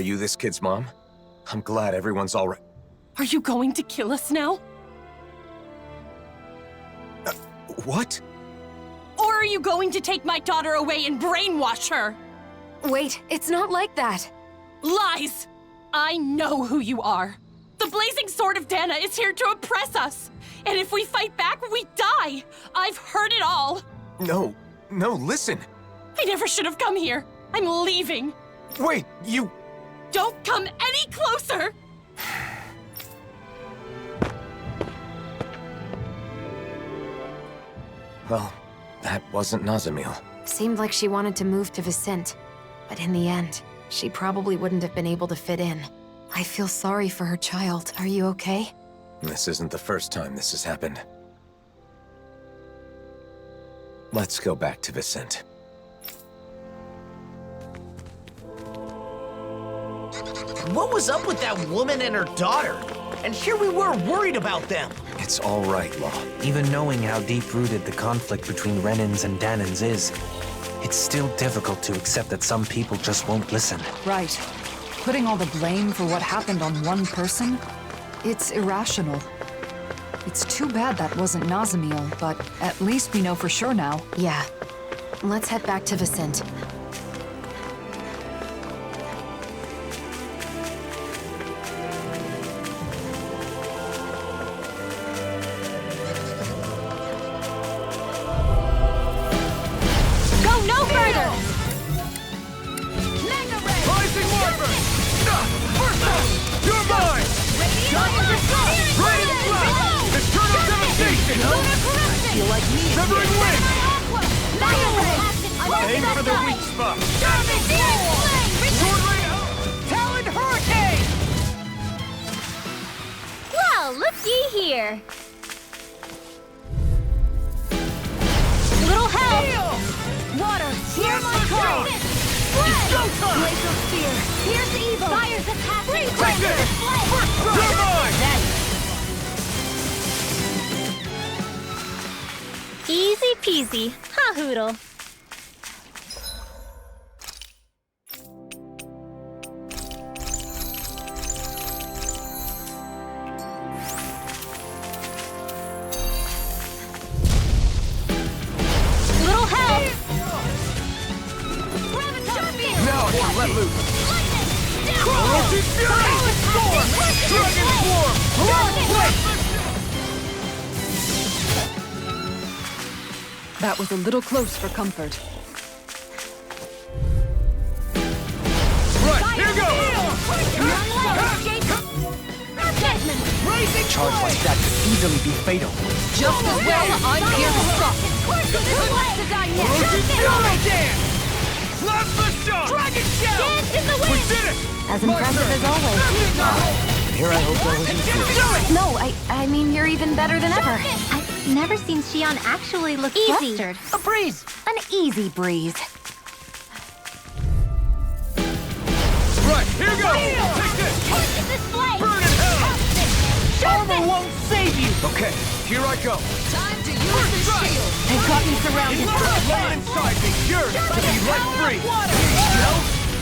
Are you this kid's mom? I'm glad everyone's all right. Are you going to kill us now? What? Or are you going to take my daughter away and brainwash her? Wait, it's not like that. Lies! I know who you are. The Blazing Sword of Dana is here to oppress us. And if we fight back, we die. I've heard it all. No, listen. I never should have come here. I'm leaving. Wait, you... Don't come any closer! Well, that wasn't Nazamil. Seemed like she wanted to move to Vicente, but in the end, she probably wouldn't have been able to fit in. I feel sorry for her child. Are you okay? This isn't the first time this has happened. Let's go back to Vicente. What was up with that woman and her daughter? And here we were worried about them. It's all right, Law. Even knowing how deep-rooted the conflict between Renans and Danans is, it's still difficult to accept that some people just won't listen. Right. Putting all the blame for what happened on one person? It's irrational. It's too bad that wasn't Nazamil, but at least we know for sure now. Yeah. Let's head back to Vicente. Go no further! Rising Marker! First up! You're mine! Radiant Blast! Eternal Devastation! I feel like me. Severing Wind! Aim for the weak spot! Sword Rain! Talon Hurricane! Well, looky here. Little help! Water, hear my call. Glacial Spear, here's evil. Fire's a passing Take it! First strike! You're mine! Easy peasy. Ha hoodle. Little help! Now I can let loose! Orochi Fury! Storm! Dragon Swarm! Rock Blade! That was a little close for comfort. Right, here goes! Rising Charge like that could easily be fatal. Just as well, I'm here to stop it. Orochi Fury Dance! Plasma Shot! Dragon Shell! We did it! As impressive as always. Here I hope that wasn't true. No, I mean, you're even better than ever. I've never seen Xion actually look Easy. flustered. A breeze! An easy breeze. Right, here goes! Take this! Burn in hell! Armor won't save you! Okay, here I go! Time to use the shield. They've got me surrounded. Blood inside me yearns to be let free!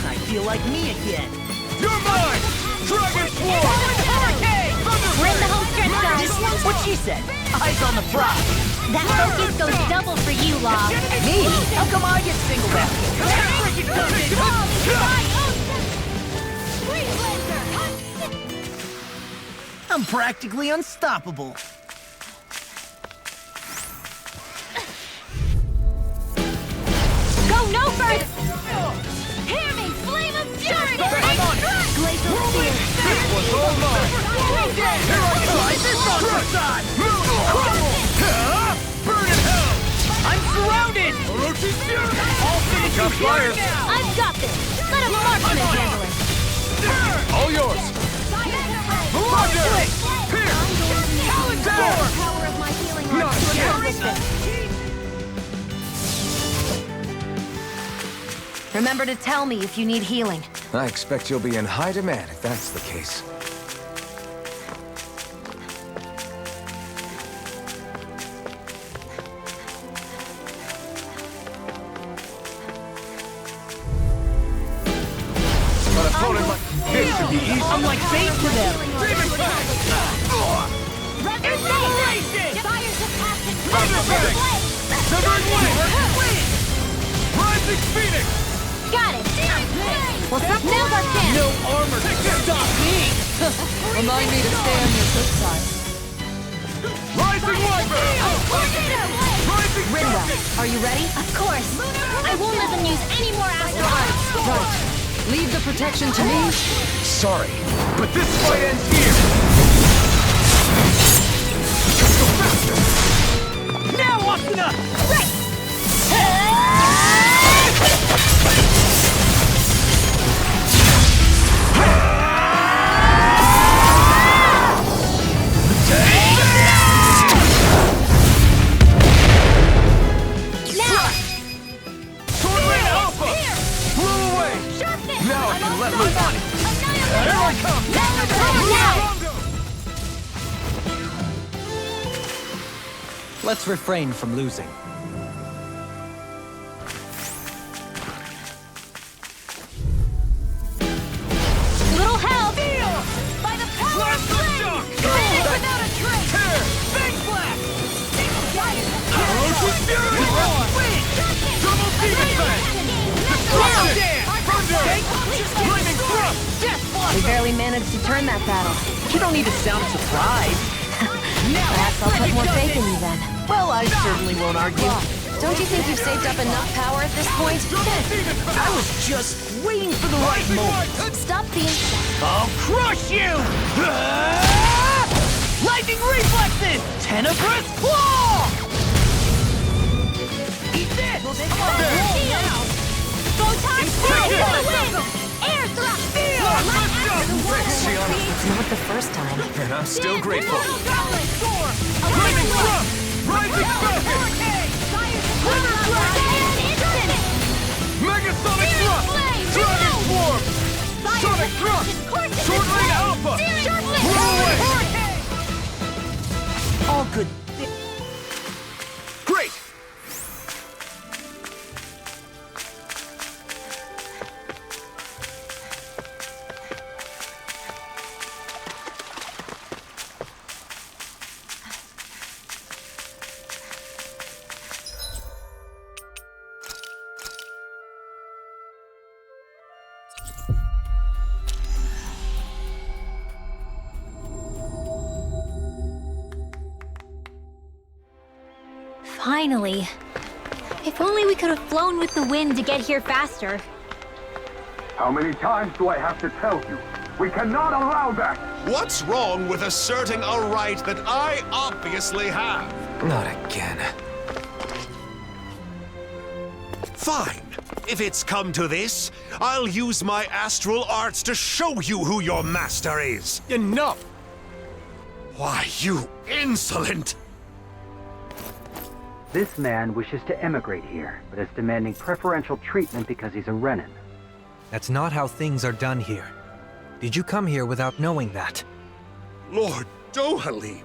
I feel like me again. You're mine! Dragon Swarm! Hurricane! Bring the home stretch down. What she said. Eyes on the prize. That focus goes double for you, Law. Me? How come I get singled out? Freaking I'm practically unstoppable. Go no further! Hear me, flame of fury! I'm on it! Glacial Spear. This one's all mine! Here I go! This on your side! Burn in hell! I'm surrounded! Orochi Fury! All finish Got fire! I've got this. Let a marksman handle it. All yours! Thunder! Pierce! The Down! power of my healing Not arts to yet. accomplish this. Remember to tell me if you need healing. I expect you'll be in high demand if that's the case. But opponent might... be easy. I'm like bait to them. Inspiration! Fires of passion! Thunder Phoenix! Severing Wing! Rising Phoenix! Got it! What's up Now's our chance! No armor can stop me! Remind me to stay on your good side. Rising Wyvern! Rising Rinda, Falcon! are you ready? Of course! I won't let them use any more astral arts! Right. Leave the protection to me. Sorry. But this fight ends here! Now, Asuna! Sword Rain Alpha! Blew away! Sharpness! Now I can let loose! Annihilate! Here I come! Now! Let's refrain from losing. Little help! By the power of flame! Finish without a trace! Tear! Big Black! Corrosive Fury! Double Demon Fang! Destruction! Thunder! Flaming Thrust! We barely managed to turn that battle. You don't need to sound surprised. Perhaps I'll put more faith in you then. Well, I certainly won't argue. Don't you think you've saved up enough power at this point? I was just waiting for the right moment. Stop being I'll crush you! Lightning reflexes! Tenebrous claw! Eat this! Photon strike to the wind! Air thrust! It's not the first time. And I'm still grateful. Flaming Thrust! Rising Falcon! Megasonic Thrust! Dragon Swarm! Sonic Thrust! Sword Rain Alpha! Blow away! All good. Great! Finally. If only we could have flown with the wind to get here faster. How many times do I have to tell you? We cannot allow that! What's wrong with asserting a right that I obviously have? Not again. Fine. If it's come to this, I'll use my astral arts to show you who your master is. Enough! Why, you insolent! This man wishes to emigrate here, but is demanding preferential treatment because he's a Renin. That's not how things are done here. Did you come here without knowing that? Lord Dohalim.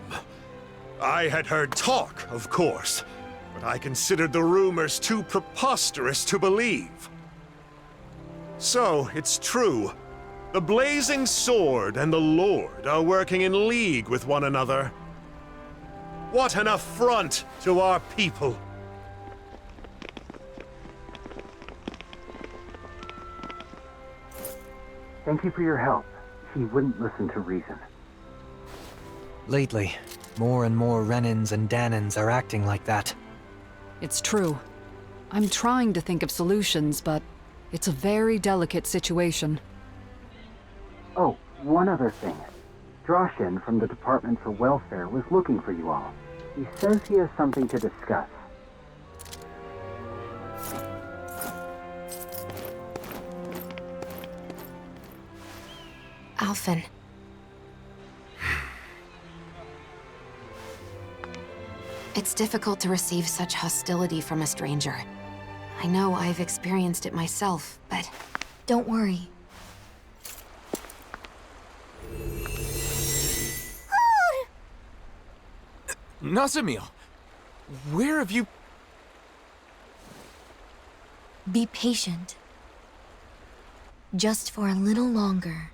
I had heard talk, of course, but I considered the rumors too preposterous to believe. So, it's true. The Blazing Sword and the Lord are working in league with one another. What an affront to our people! Thank you for your help. He wouldn't listen to reason. Lately, more and more Renins and Danins are acting like that. It's true. I'm trying to think of solutions, but it's a very delicate situation. Oh, one other thing. Droshin from the Department for Welfare was looking for you all. He says he has something to discuss. Alphen. It's difficult to receive such hostility from a stranger. I know I've experienced it myself, but don't worry. Nazamiel, where have you... Be patient. Just for a little longer.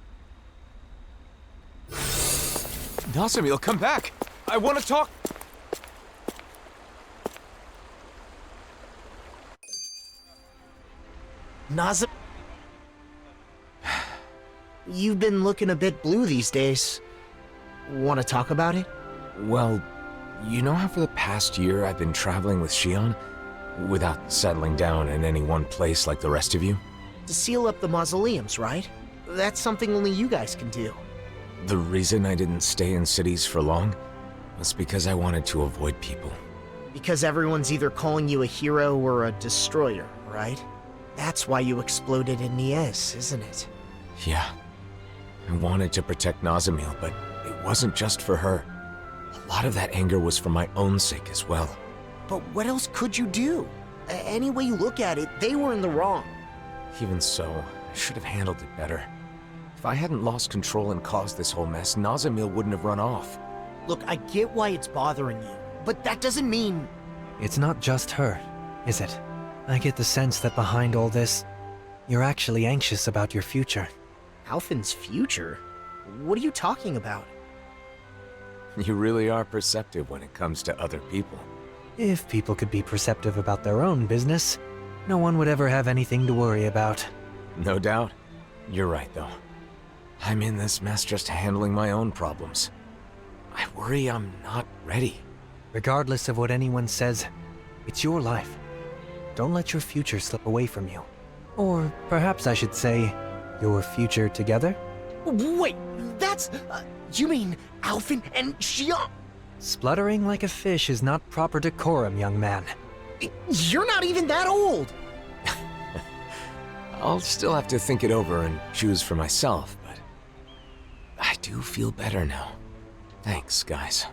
Nazamiel, come back! I want to talk. Nazam... You've been looking a bit blue these days. Want to talk about it? Well, you know how for the past year I've been traveling with Shion? Without settling down in any one place like the rest of you? To seal up the mausoleums, right? That's something only you guys can do. The reason I didn't stay in cities for long was because I wanted to avoid people. Because everyone's either calling you a hero or a destroyer, right? That's why you exploded in Nies, isn't it? Yeah. I wanted to protect Nazamiel, but it wasn't just for her. A lot of that anger was for my own sake as well. But what else could you do? Any way you look at it, they were in the wrong. Even so, I should have handled it better. If I hadn't lost control and caused this whole mess, Nazamiel wouldn't have run off. Look, I get why it's bothering you, but that doesn't mean... It's not just her, is it? I get the sense that behind all this, you're actually anxious about your future. Alphen's future? What are you talking about? You really are perceptive when it comes to other people. If people could be perceptive about their own business, no one would ever have anything to worry about. No doubt. You're right, though. I'm in this mess just handling my own problems. I worry I'm not ready. Regardless of what anyone says, it's your life. Don't let your future slip away from you. Or perhaps I should say, your future together? Wait, that's... you mean Alphen and Shion? Spluttering like a fish is not proper decorum, young man. You're not even that old! I'll still have to think it over and choose for myself, but I do feel better now. Thanks, guys.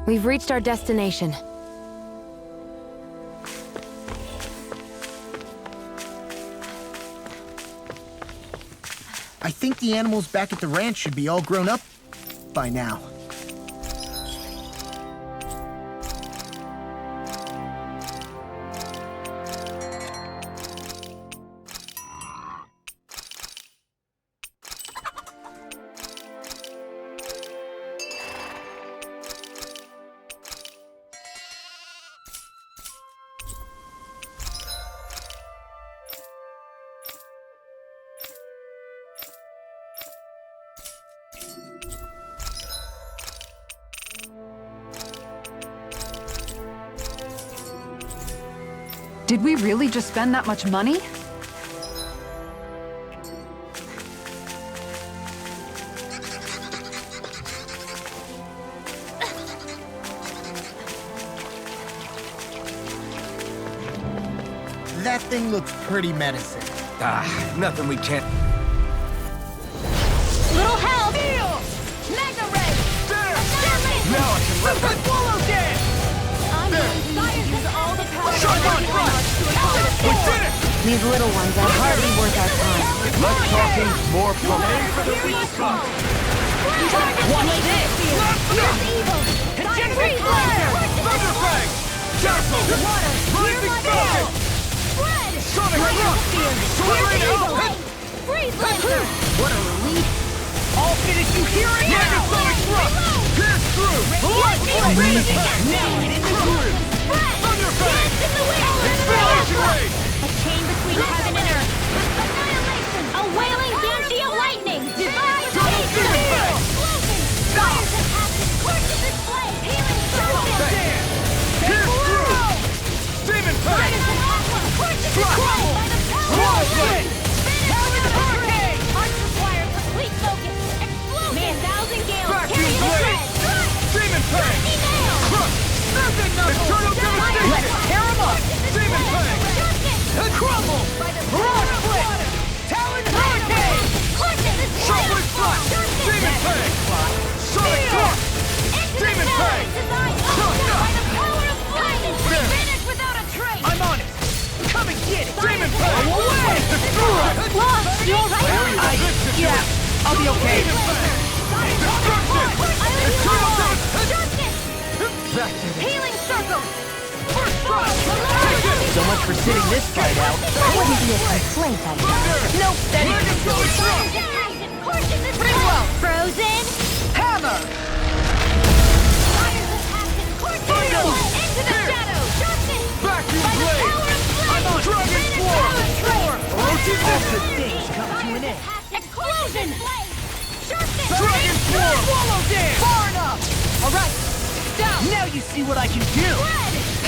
We've reached our destination. I think the animals back at the ranch should be all grown up by now. Did we really just spend that much money? That thing looks pretty menacing. Nothing we can't... Little help! Mega Ray! Now I can let that Wallow dance! I'm going to use all the power Shotgun front! We did it! These little ones are hardly worth our time. Less talking, more plumbing. For the weak spot. Watch this! Here's evil! Ejecting flare! Thunderfang! Castle! Rising Falcon! Spread! Sonic Rock! Here's evil! Freeze Lancer! What a relief! All finish you hear it? Mega Sonic Rock! Pierce through! Light Blade! Now it is the Spread! Thunderfang! Dance in the wind! Acceleration Ray! A chain between heaven and earth! Annihilation! A wailing Banshee of lightning! Divine Explosion! Fires of acid! Scorches its blade! Healing Circle! Pierce through! Demon Fang! Fires of aqua! Scorches its Drop! blade! By the power Claw of Blade! wind! Talon Hurricane! Arts require complete focus! Explosion! Man, thousand gales! Vacuum Carry the Blade! thread! Demon Fang! Mighty nail! Crush! Earthing Knuckles! Eternal Devastation! Let's tear 'em up! Demon Fang! And crumble! Rock Split! Talon Hurricane! Shuffling Flash! Demon Fang! Sonic Torque! Demon Fang! Crush! I'll be okay. Healing circle! So much for sitting this fight out. That wouldn't be a complaint, I guess. Nope, steady. Pretty well. Frozen. Hammer! Into the shadow! Vacuum blade! I'm on Dragon Swarm! Orochi Method! Things come to an end. Explosion! Dragon Swarm! Swallow dance! Far enough! Alright! Down! Now you see what I can do!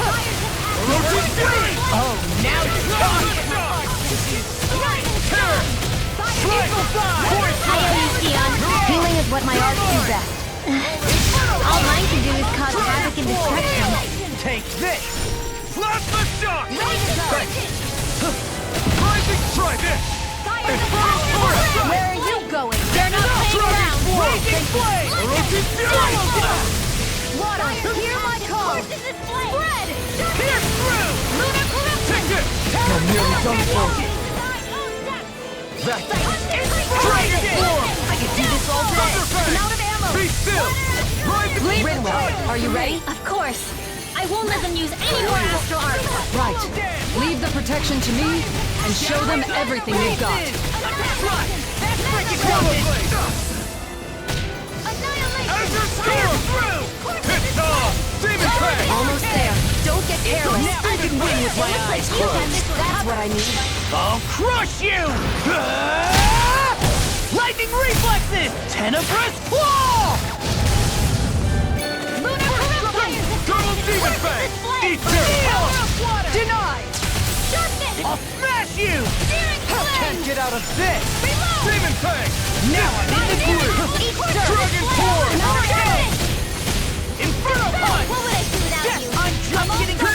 Orochi Fury! Oh, now you're talking! Terror! Triple Side! I owe you, Sion. Healing is what my art do best. All mine can do is cause havoc and destruction. Take this! Plasma Shock! Rising Trident! Where are you going? They're not playing around. Raging Blade! Orochi Fury! Water, hear my call. Spread! Pierce through! Lunar corruption! Take it! I'm nearly done for. Dragon Form! I can do this all day. I'm out of ammo. Be still! Rising Ridwell, are you ready? Of course. I won't let them use any more Astral Art. Right. Leave the protection to me and show them everything you've got. Azure Storm! It's on! Demon Fang! Almost there. Don't get careless. Now I can win with my eyes closed. That's what I need. I'll crush you! Lightning reflexes! Tenebrous claw! Lunar corruption! Total Demon Fang! Eat your Denied! Sharpness! I'll smash you! Searing flame! Can't get out of this! Reload! Demon Fang! Now I'm in the groove! Eat Dragon Form! Inferno Punch! What would I do without Yes, you? I'm just getting through!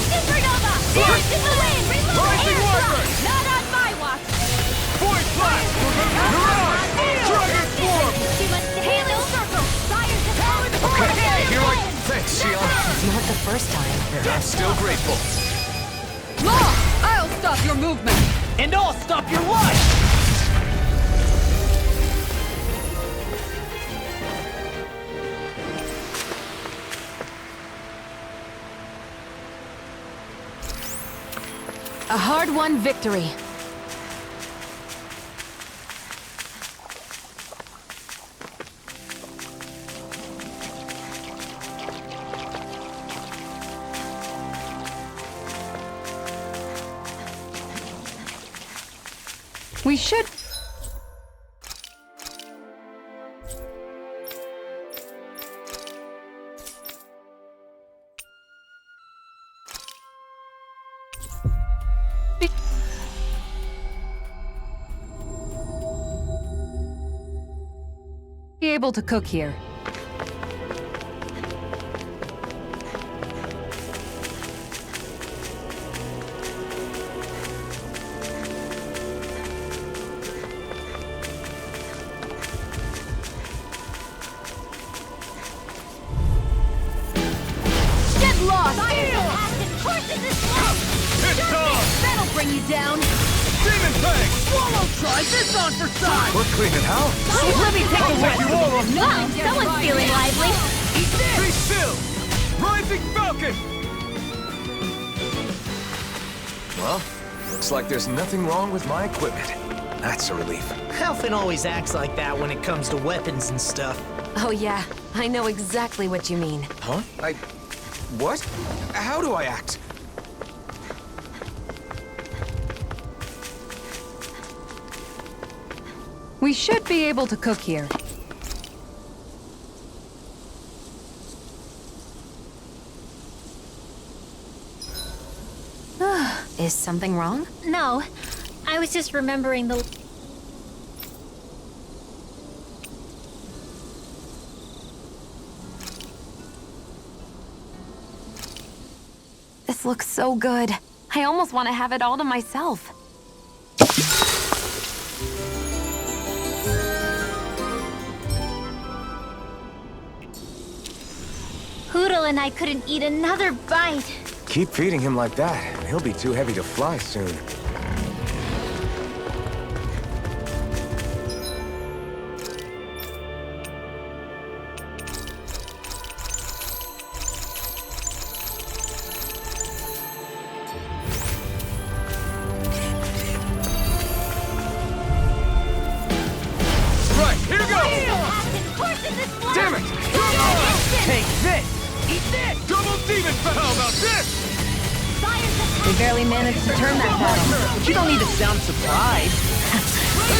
Supernova! Force in the wind! Reload! Rising Air Wyvern! Strike! Not on my watch! Void Blast! Mirage! Dragon Form! She must Halo Circle! Fire to power the Okay, you're like, thanks, Sion. It's not the first time. I'm still grateful. Law! I'll stop your movement! And I'll stop your life! A hard-won victory. We should... be able to cook here. Get lost! It's on! That'll bring you down! Demon Fang! Swallow try this on for size! We're cleaning house. Let me take the rest of you all on Wow, someone's feeling lively! Eat this! Be still! Rising Falcon! Well, looks like there's nothing wrong with my equipment. That's a relief. Halfin always acts like that when it comes to weapons and stuff. Oh yeah, I know exactly what you mean. Huh? What? How do I act? We should be able to cook here. Is something wrong? No, I was just remembering the... This looks so good. I almost want to have it all to myself. Hootle and I couldn't eat another bite. Keep feeding him like that, and he'll be too heavy to fly soon. display! Damn it! Take this! Eat this! Double demon! How about this? We barely managed to turn that battle. You don't need to sound surprised.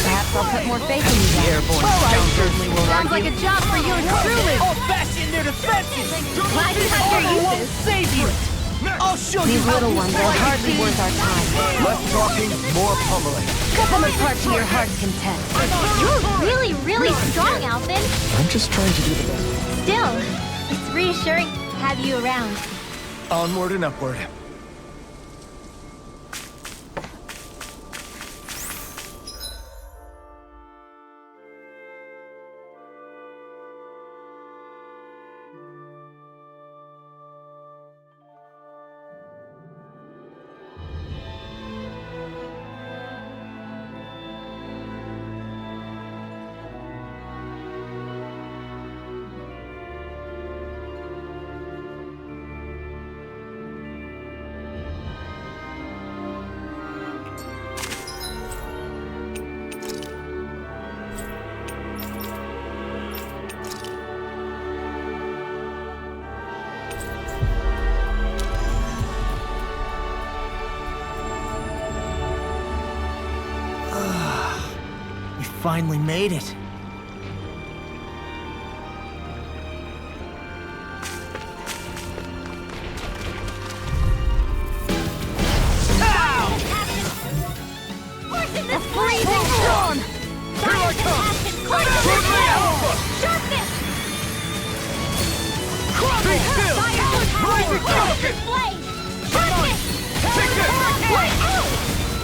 Perhaps I'll put more faith in you guys. Airborne certainly will Sounds like a job for you and truly. I'll bash in their defenses! Glad you had your I won't uses. save you! I'll show you These how little to ones are hardly worth our time. Less talking, more pummeling. Cut them apart to your heart's content. You're really, really strong, Alvin. I'm just trying to do the best. Still, it's reassuring to have you around. Onward and upward. We finally made it. Force in this freezing storm! Here I come! Sharpness! Be still! Rising Falcon! Sharpness! Take this!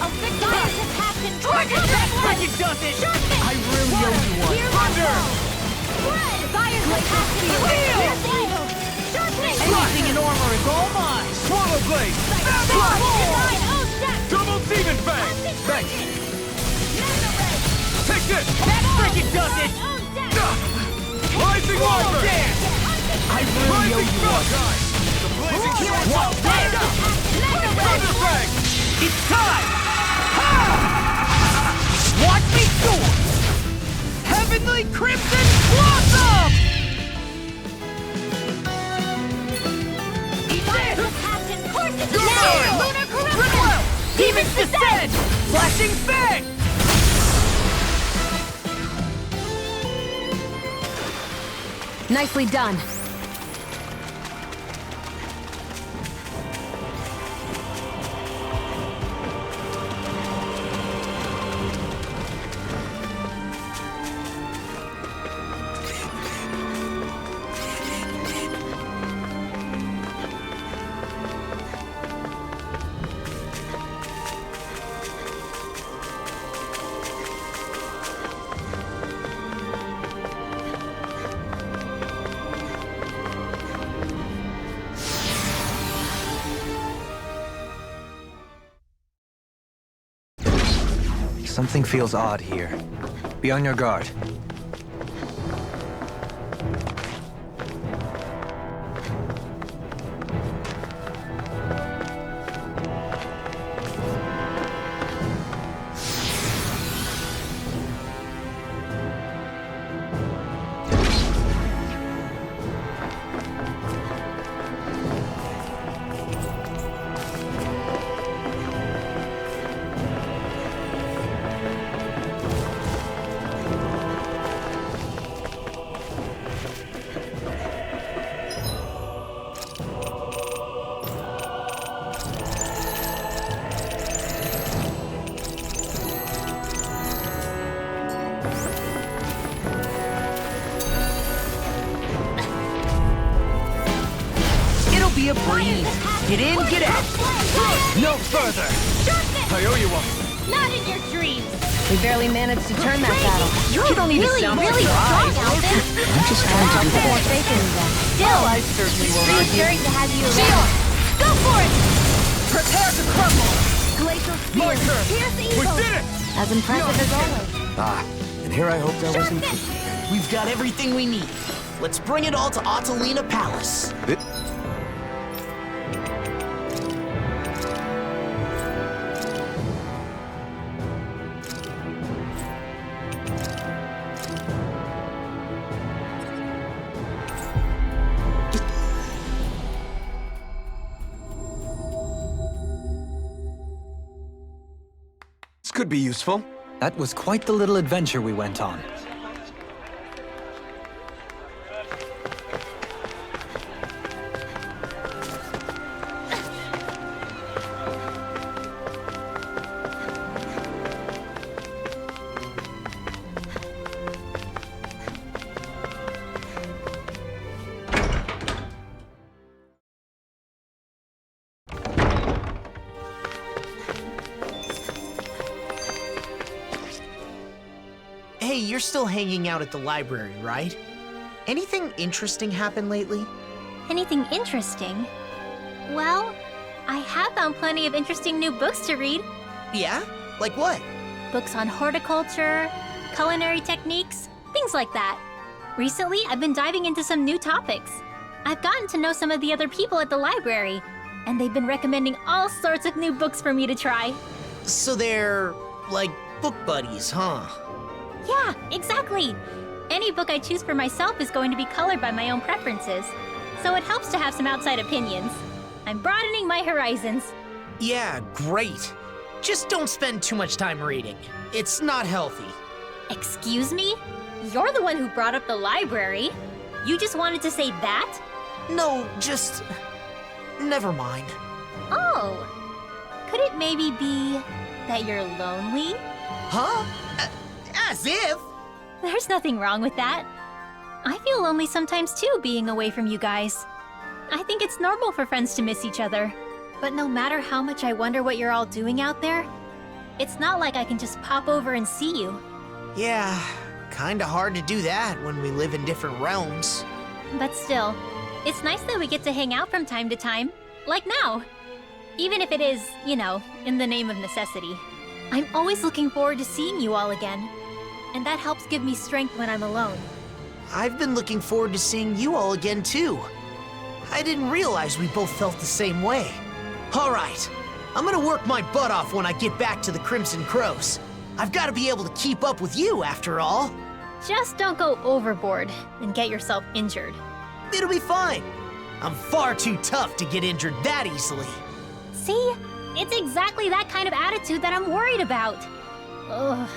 I'll fix Fire's attachment! Dragon Breath! Freaking does it! Sharpness! I really owe you one! Thunder! Fire's attachment! Sharpness! Anything in armor is all mine! Swallow Blade! Double Demon Fang! Thanks! Take this! That freaking does it! Rising Wyvern! I really owe you one! The Blazing Sword! Thunder Fang! It's time! Ha! Watch me soar! Heavenly Crimson Blossom! Demons descend! Flashing Fang! Nicely done. Something feels odd here. Be on your guard. Be a breeze. Get in, get out. No further. I owe you one. Not in your dreams. We barely managed to turn that battle. You're don't need to really, sound really strong, Alvin. I'm just trying to I'll do the put more best. faith in you then. Still, I certainly will not give. reassuring to have you around. Go for it! Prepare to crumble. Glacial My Spear. turn. Pierce We evil. did it. As impressive as always. Ah, and here I hoped I wasn't. We've got everything we need. Let's bring it all to Ottolina Palace. be useful. That was quite the little adventure we went on. Hey, you're still hanging out at the library, right? Anything interesting happen lately? Anything interesting? Well, I have found plenty of interesting new books to read. Yeah? Like what? Books on horticulture, culinary techniques, things like that. Recently, I've been diving into some new topics. I've gotten to know some of the other people at the library, and they've been recommending all sorts of new books for me to try. So they're, like, book buddies, huh? Yeah, exactly. Any book I choose for myself is going to be colored by my own preferences, so it helps to have some outside opinions. I'm broadening my horizons. Yeah, great. Just don't spend too much time reading. It's not healthy. Excuse me? You're the one who brought up the library. You just wanted to say that? No, just... never mind. Oh. Could it maybe be that you're lonely? Huh? As if! There's nothing wrong with that. I feel lonely sometimes too, being away from you guys. I think it's normal for friends to miss each other. But no matter how much I wonder what you're all doing out there, it's not like I can just pop over and see you. Yeah, kinda hard to do that when we live in different realms. But still, it's nice that we get to hang out from time to time, like now. Even if it is, you know, in the name of necessity. I'm always looking forward to seeing you all again. And that helps give me strength when I'm alone. I've been looking forward to seeing you all again, too. I didn't realize we both felt the same way. All right, I'm gonna work my butt off when I get back to the Crimson Crows. I've got to be able to keep up with you, after all. Just don't go overboard and get yourself injured. It'll be fine. I'm far too tough to get injured that easily. See? It's exactly that kind of attitude that I'm worried about. Ugh.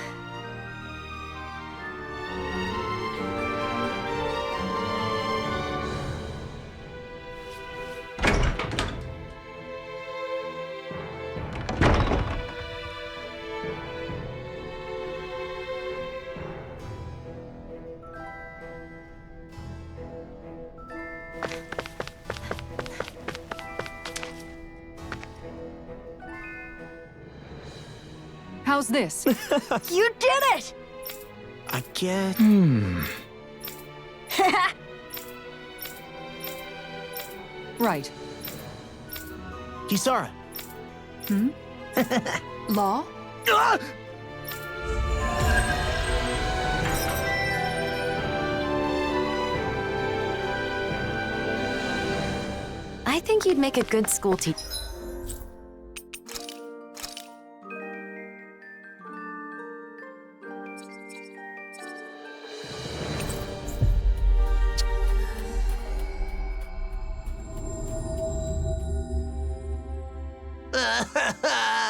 How's this? You did it! I get... Right. Kisara. Law? Ah! I think you'd make a good school teacher.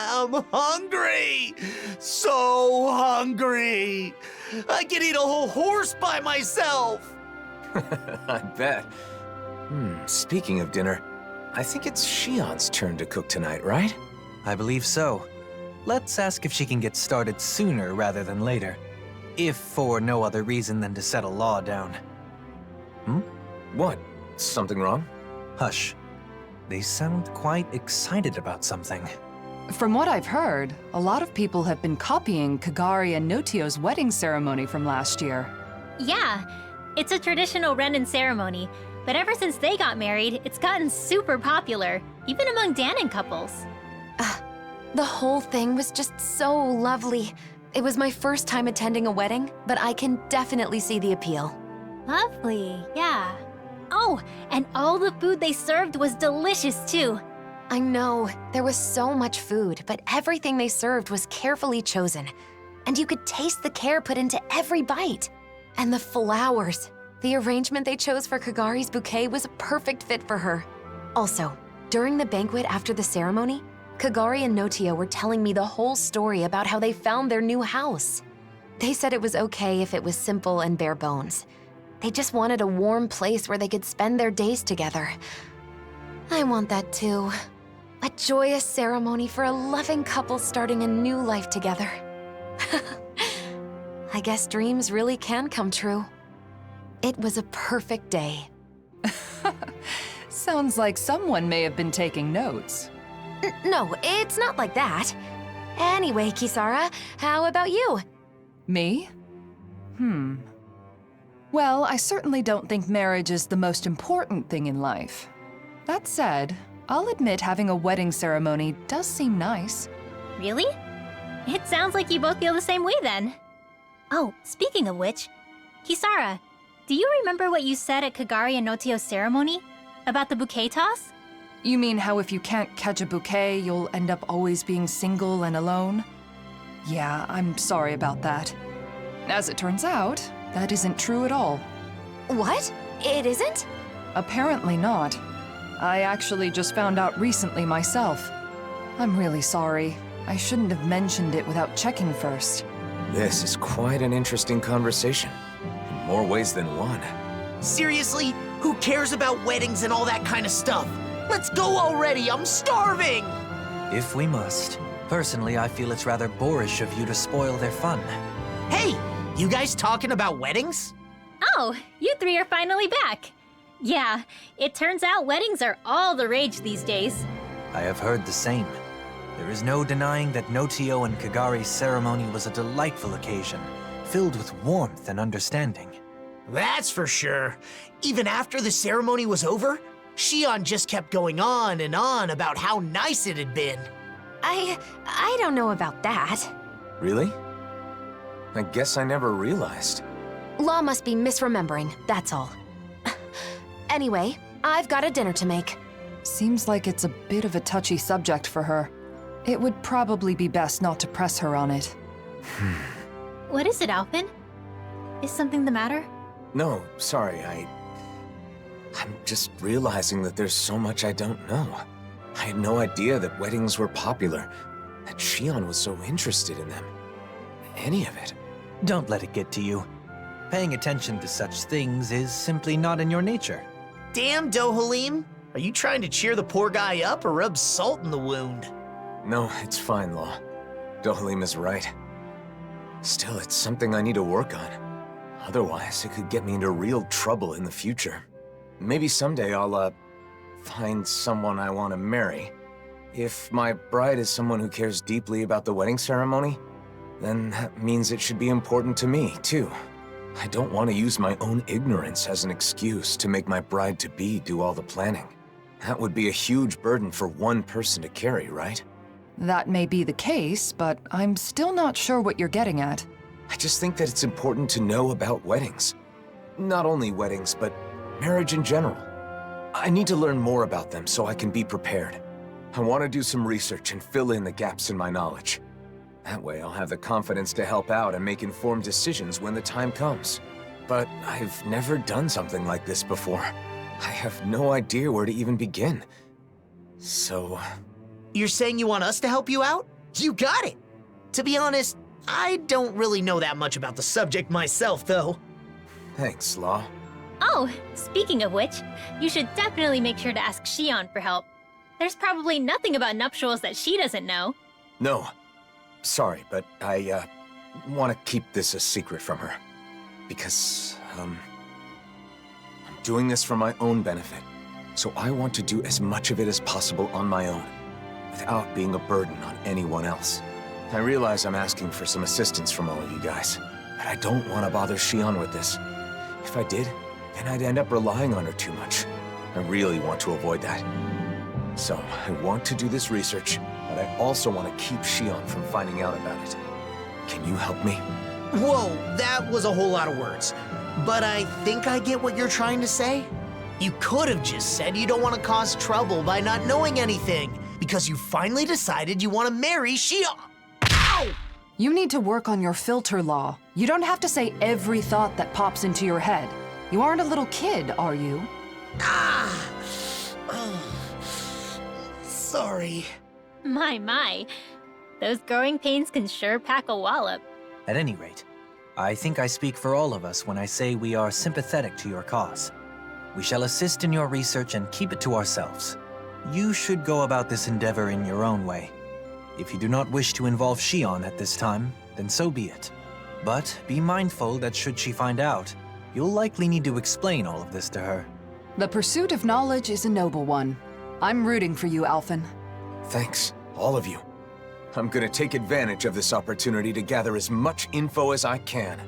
I'm hungry! So hungry! I could eat a whole horse by myself! I bet. Speaking of dinner, I think it's Shion's turn to cook tonight, right? I believe so. Let's ask if she can get started sooner rather than later. If for no other reason than to settle Law down. What? Something wrong? Hush. They sound quite excited about something. From what I've heard, a lot of people have been copying Kagari and Notio's wedding ceremony from last year. Yeah, it's a traditional Renin ceremony, but ever since they got married, it's gotten super popular, even among Danon couples. The whole thing was just so lovely. It was my first time attending a wedding, but I can definitely see the appeal. Lovely, yeah. Oh, and all the food they served was delicious too. I know, there was so much food, but everything they served was carefully chosen. And you could taste the care put into every bite. And the flowers. The arrangement they chose for Kagari's bouquet was a perfect fit for her. Also, during the banquet after the ceremony, Kagari and Notio were telling me the whole story about how they found their new house. They said it was okay if it was simple and bare bones. They just wanted a warm place where they could spend their days together. I want that too. A joyous ceremony for a loving couple starting a new life together. I guess dreams really can come true. It was a perfect day. Sounds like someone may have been taking notes. No, it's not like that. Anyway, Kisara, how about you? Me? Well, I certainly don't think marriage is the most important thing in life. That said, I'll admit having a wedding ceremony does seem nice. Really? It sounds like you both feel the same way then. Oh, speaking of which, Kisara, do you remember what you said at Kagari and Notio's ceremony? About the bouquet toss? You mean how if you can't catch a bouquet, you'll end up always being single and alone? Yeah, I'm sorry about that. As it turns out, that isn't true at all. What? It isn't? Apparently not. I actually just found out recently myself. I'm really sorry. I shouldn't have mentioned it without checking first. This is quite an interesting conversation. In more ways than one. Seriously, who cares about weddings and all that kind of stuff? Let's go already, I'm starving! If we must. Personally, I feel it's rather boorish of you to spoil their fun. Hey, you guys talking about weddings? Oh, you three are finally back. Yeah, it turns out weddings are all the rage these days. I have heard the same. There is no denying that Notio and Kagari's ceremony was a delightful occasion, filled with warmth and understanding. That's for sure. Even after the ceremony was over, Shion just kept going on and on about how nice it had been. I don't know about that. Really? I guess I never realized. Law must be misremembering, that's all. Anyway, I've got a dinner to make. Seems like it's a bit of a touchy subject for her. It would probably be best not to press her on it. What is it, Alphen? Is something the matter? No, sorry, I'm just realizing that there's so much I don't know. I had no idea that weddings were popular, that Shion was so interested in them. Any of it. Don't let it get to you. Paying attention to such things is simply not in your nature. Damn, Dohalim. Are you trying to cheer the poor guy up or rub salt in the wound? No, it's fine, Law. Dohalim is right. Still, it's something I need to work on. Otherwise, it could get me into real trouble in the future. Maybe someday I'll, find someone I want to marry. If my bride is someone who cares deeply about the wedding ceremony, then that means it should be important to me, too. I don't want to use my own ignorance as an excuse to make my bride-to-be do all the planning. That would be a huge burden for one person to carry, right? That may be the case, but I'm still not sure what you're getting at. I just think that it's important to know about weddings. Not only weddings, but marriage in general. I need to learn more about them so I can be prepared. I want to do some research and fill in the gaps in my knowledge. That way I'll have the confidence to help out and make informed decisions when the time comes. But I've never done something like this before. I have no idea where to even begin. So... You're saying you want us to help you out? You got it! To be honest, I don't really know that much about the subject myself, though. Thanks, Law. Oh, speaking of which, you should definitely make sure to ask Shion for help. There's probably nothing about nuptials that she doesn't know. No. Sorry, but I, want to keep this a secret from her. Because, I'm doing this for my own benefit. So I want to do as much of it as possible on my own, without being a burden on anyone else. I realize I'm asking for some assistance from all of you guys, but I don't want to bother Shion with this. If I did, then I'd end up relying on her too much. I really want to avoid that. So, I want to do this research, but I also want to keep Shion from finding out about it. Can you help me? Whoa, that was a whole lot of words. But I think I get what you're trying to say. You could have just said you don't want to cause trouble by not knowing anything, because you finally decided you want to marry Shion. Ow! You need to work on your filter, Law. You don't have to say every thought that pops into your head. You aren't a little kid, are you? Ah! Oh. Sorry. My. Those growing pains can sure pack a wallop. At any rate, I think I speak for all of us when I say we are sympathetic to your cause. We shall assist in your research and keep it to ourselves. You should go about this endeavor in your own way. If you do not wish to involve Shion at this time, then so be it. But be mindful that should she find out, you'll likely need to explain all of this to her. The pursuit of knowledge is a noble one. I'm rooting for you, Alphen. Thanks, all of you. I'm gonna take advantage of this opportunity to gather as much info as I can.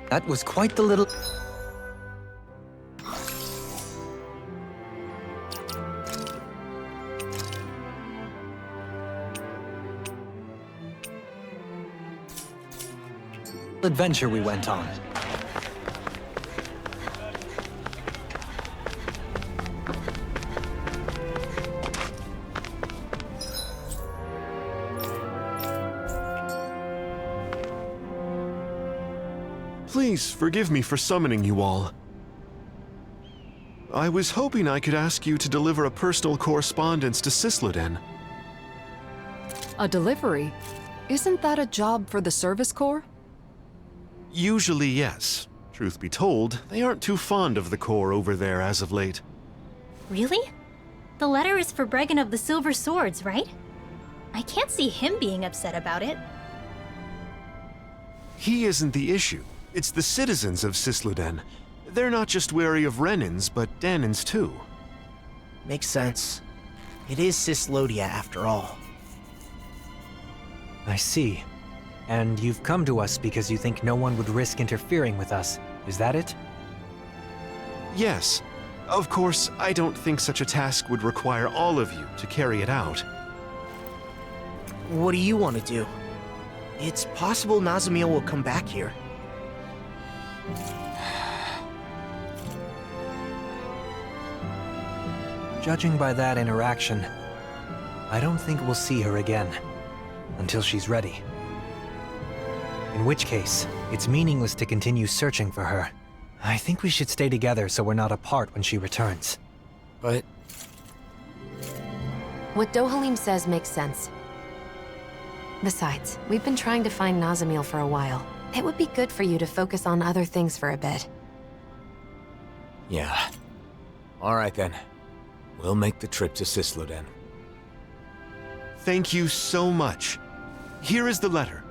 That was quite the little... adventure we went on. Please forgive me for summoning you all. I was hoping I could ask you to deliver a personal correspondence to Sysloden. A delivery? Isn't that a job for the Service Corps? Usually, yes. Truth be told, they aren't too fond of the Corps over there as of late. Really? The letter is for Bregan of the Silver Swords, right? I can't see him being upset about it. He isn't the issue. It's the citizens of Sysloden. They're not just wary of Renans, but Dahnans too. Makes sense. It is Syslodia after all. I see. And you've come to us because you think no one would risk interfering with us. Is that it? Yes. Of course, I don't think such a task would require all of you to carry it out. What do you want to do? It's possible Nazamiel will come back here. Judging by that interaction, I don't think we'll see her again. Until she's ready. In which case, it's meaningless to continue searching for her. I think we should stay together so we're not apart when she returns. But... What Dohalim says makes sense. Besides, we've been trying to find Nazamiel for a while. It would be good for you to focus on other things for a bit. yeah. Alright then. We'll make the trip to Sysloden. Thank you so much. Here is the letter.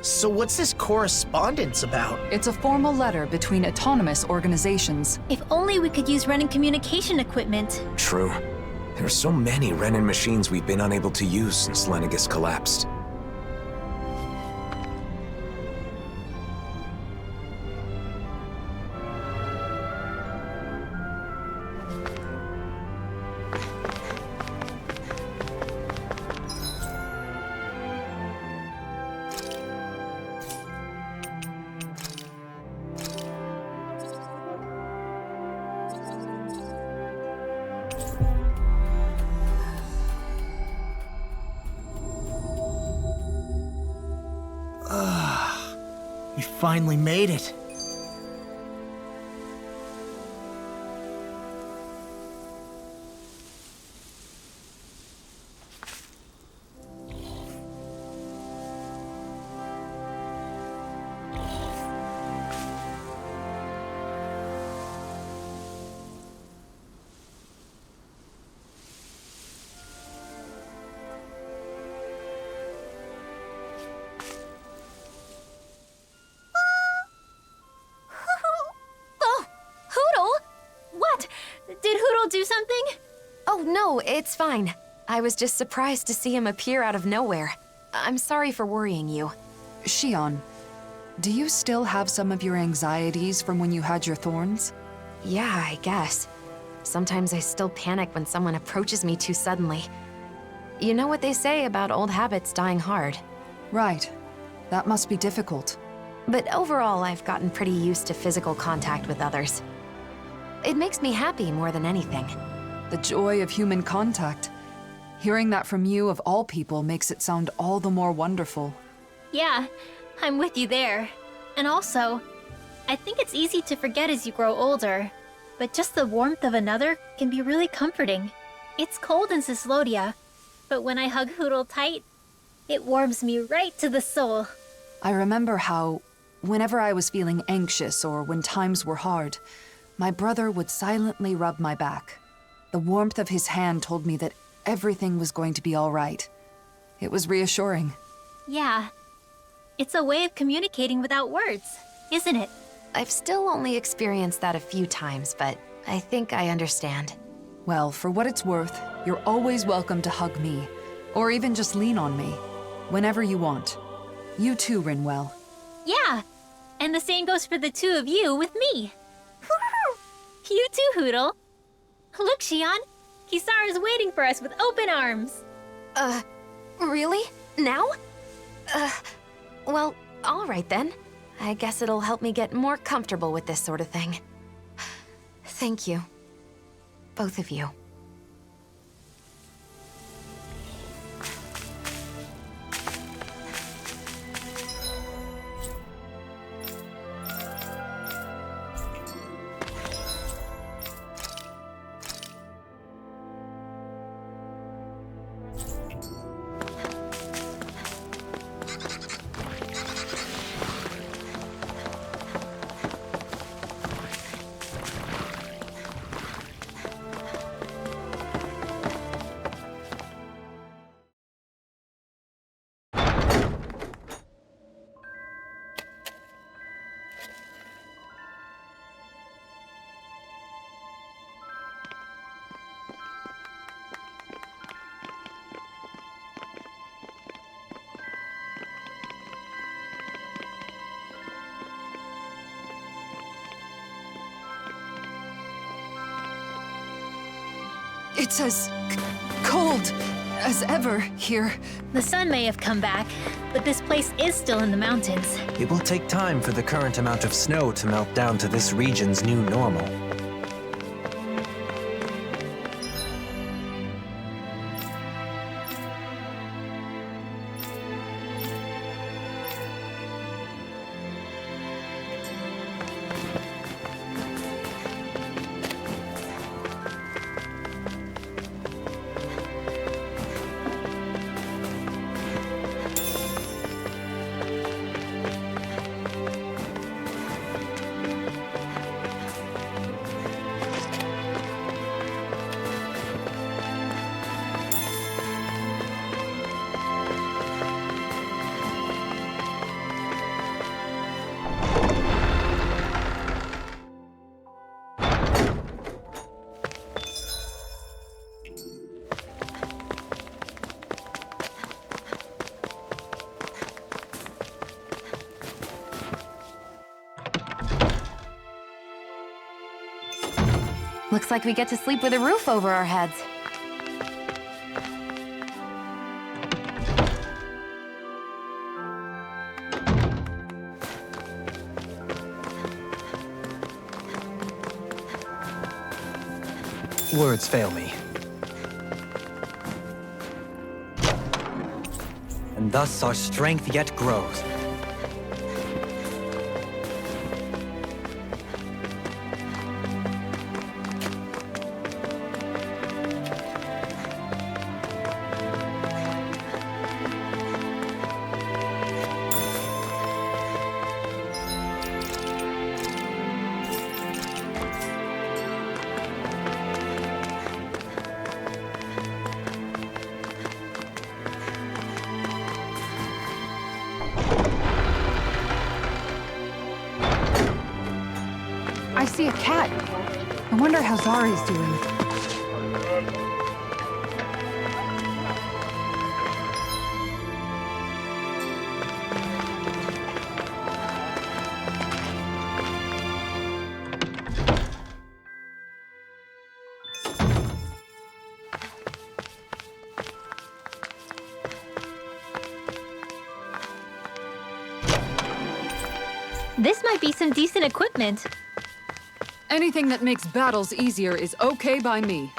So what's this correspondence about? It's a formal letter between autonomous organizations. If only we could use Renan communication equipment. True. There are so many Renan machines we've been unable to use since Lenegis collapsed. We finally made it. Did Hootle do something? Oh, no, it's fine. I was just surprised to see him appear out of nowhere. I'm sorry for worrying you. Shion, Do you still have some of your anxieties from when you had your thorns? Yeah, I guess. Sometimes I still panic when someone approaches me too suddenly. You know what they say about old habits dying hard. Right. That must be difficult. But overall, I've gotten pretty used to physical contact with others. It makes me happy more than anything. The joy of human contact. Hearing that from you, of all people, makes it sound all the more wonderful. Yeah, I'm with you there. And also, I think it's easy to forget as you grow older, but just the warmth of another can be really comforting. It's cold in Cyslodia, but when I hug Hootle tight, it warms me right to the soul. I remember how, whenever I was feeling anxious or when times were hard, my brother would silently rub my back. The warmth of his hand told me that everything was going to be all right. It was reassuring. Yeah. It's a way of communicating without words, isn't it? I've still only experienced that a few times, but I think I understand. Well, for what it's worth, you're always welcome to hug me, or even just lean on me, whenever you want. You too, Rinwell. Yeah, and the same goes for the two of you with me. You too, Hootle. Look, Xion, Kisara's waiting for us with open arms. Really? Now? Well, all right then. I guess it'll help me get more comfortable with this sort of thing. Thank you. Both of you. It's as cold as ever here. The sun may have come back, but this place is still in the mountains. It will take time for the current amount of snow to melt down to this region's new normal. Looks like we get to sleep with a roof over our heads. Words fail me. And thus our strength yet grows. I see a cat. I wonder how Zari's doing. This might be some decent equipment. Anything that makes battles easier is okay by me.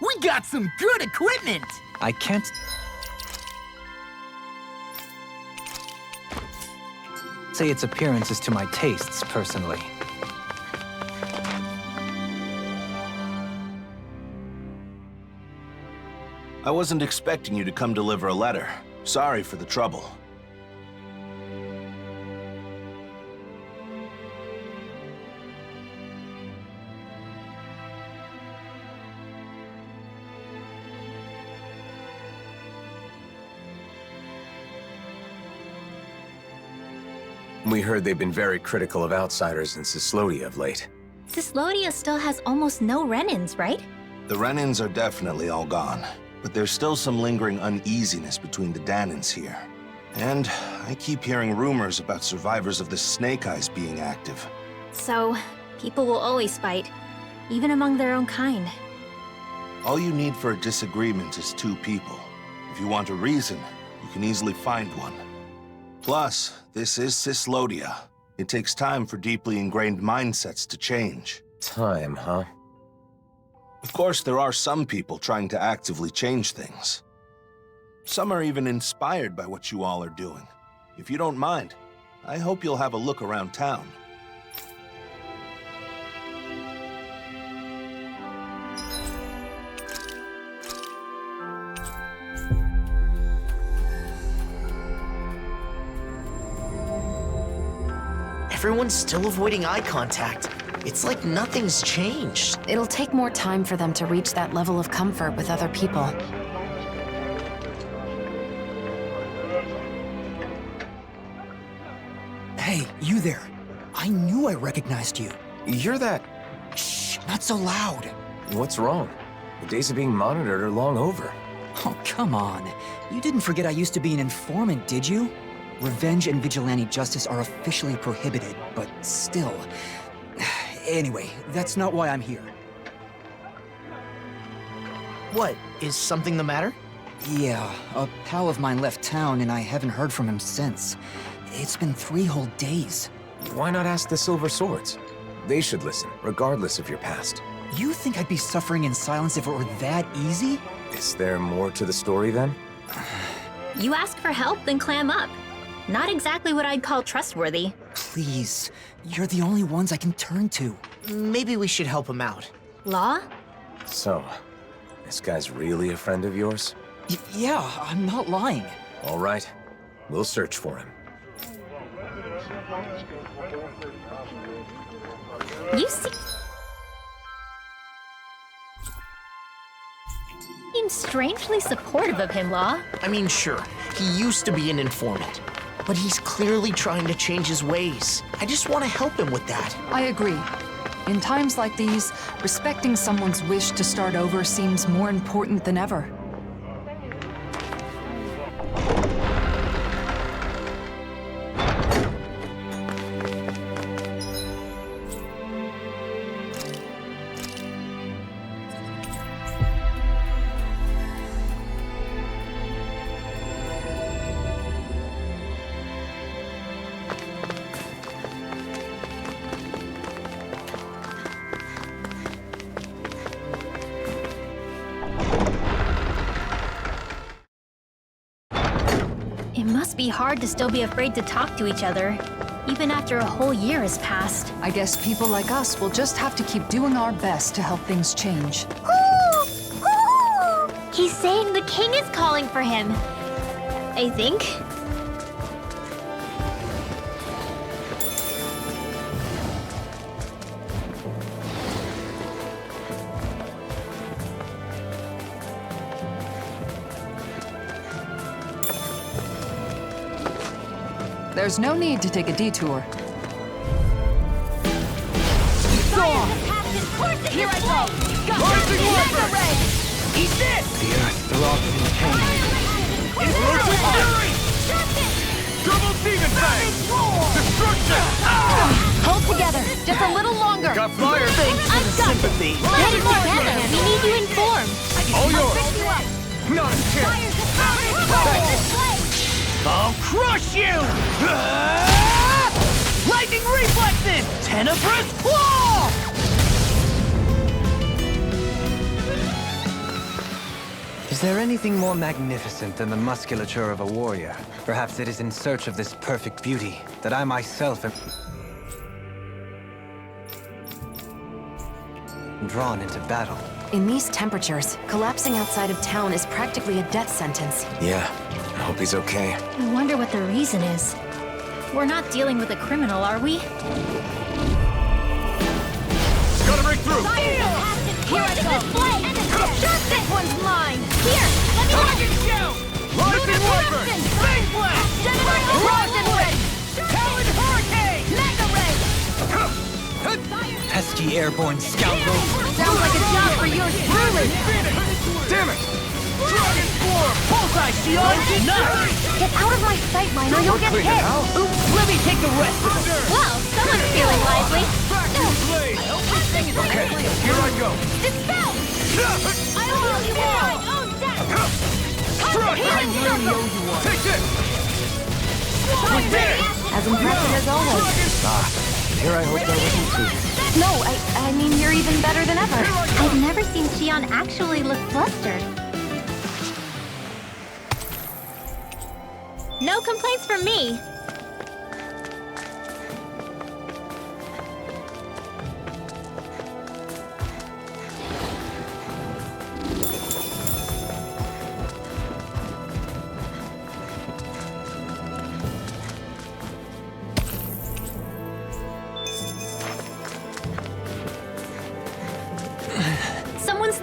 We got some good equipment! I can't say its appearance is to my tastes, personally. I wasn't expecting you to come deliver a letter. Sorry for the trouble. We heard they've been very critical of outsiders in Cyslodia of late. Cyslodia still has almost no Renins, right? The Renins are definitely all gone, but there's still some lingering uneasiness between the Danins here. And I keep hearing rumors about survivors of the Snake Eyes being active. So, people will always fight, even among their own kind. All you need for a disagreement is two people. If you want a reason, you can easily find one. Plus, this is Cyslodia. It takes time for deeply ingrained mindsets to change. Time, huh? Of course, there are some people trying to actively change things. Some are even inspired by what you all are doing. If you don't mind, I hope you'll have a look around town. Everyone's still avoiding eye contact. It's like nothing's changed. It'll take more time for them to reach that level of comfort with other people. Hey, you there. I knew I recognized you. You're that... Shh, not so loud. What's wrong? The days of being monitored are long over. Oh, come on. You didn't forget I used to be an informant, did you? Revenge and vigilante justice are officially prohibited, but still. Anyway, that's not why I'm here. What, is something the matter? Yeah, a pal of mine left town and I haven't heard from him since. It's been 3 whole days. Why not ask the Silver Swords? They should listen, regardless of your past. You think I'd be suffering in silence if it were that easy? Is there more to the story, then? You ask for help, then clam up. Not exactly what I'd call trustworthy. Please, you're the only ones I can turn to. Maybe we should help him out. Law? So, this guy's really a friend of yours? Yeah, I'm not lying. All right, we'll search for him. You seem strangely supportive of him, Law. I mean, sure, he used to be an informant, but he's clearly trying to change his ways. I just want to help him with that. I agree. In times like these, respecting someone's wish to start over seems more important than ever. It must be hard to still be afraid to talk to each other, even after a whole year has passed. I guess people like us will just have to keep doing our best to help things change. He's saying the king is calling for him. I think. There's no need to take a detour. Here I go! Rising Mega Ray! Eat this! The earth throbs in pain. Encroaching Fury! Double Demon Fang! Destruction! Hold together, just a little longer. Got fire! I've got Sympathy. Get it together. We need you informed. All yours! Not a chance! I'll crush you! Lightning Reflexes! Tenebrous Claw! Is there anything more magnificent than the musculature of a warrior? Perhaps it is in search of this perfect beauty that I myself am drawn into battle. In these temperatures, collapsing outside of town is practically a death sentence. Yeah, I hope he's okay. I wonder what the reason is. We're not dealing with a criminal, are we? Gotta break through! Here I go! This one's mine! Here! Let me have it! Lightning Wyvern! Fang Blast! Frost and Red! Talon Hurricane! Mega Ray! Pesky airborne scoundrel! Sounds like a job for yours truly! Damn it! Dragon Swarm! Bullseye Shield! Nice! Get out of my sight line or you'll get Quick, hit! how? Oops, let me take the rest of them! Well, someone's feeling lively! Okay, here I go! Dispel! I will heal you with my own death! Healing circle! Take this! As impressive as always. Here I hope that wasn't too. No, I mean, you're even better than ever. I've never seen Xion actually look flustered. No complaints from me.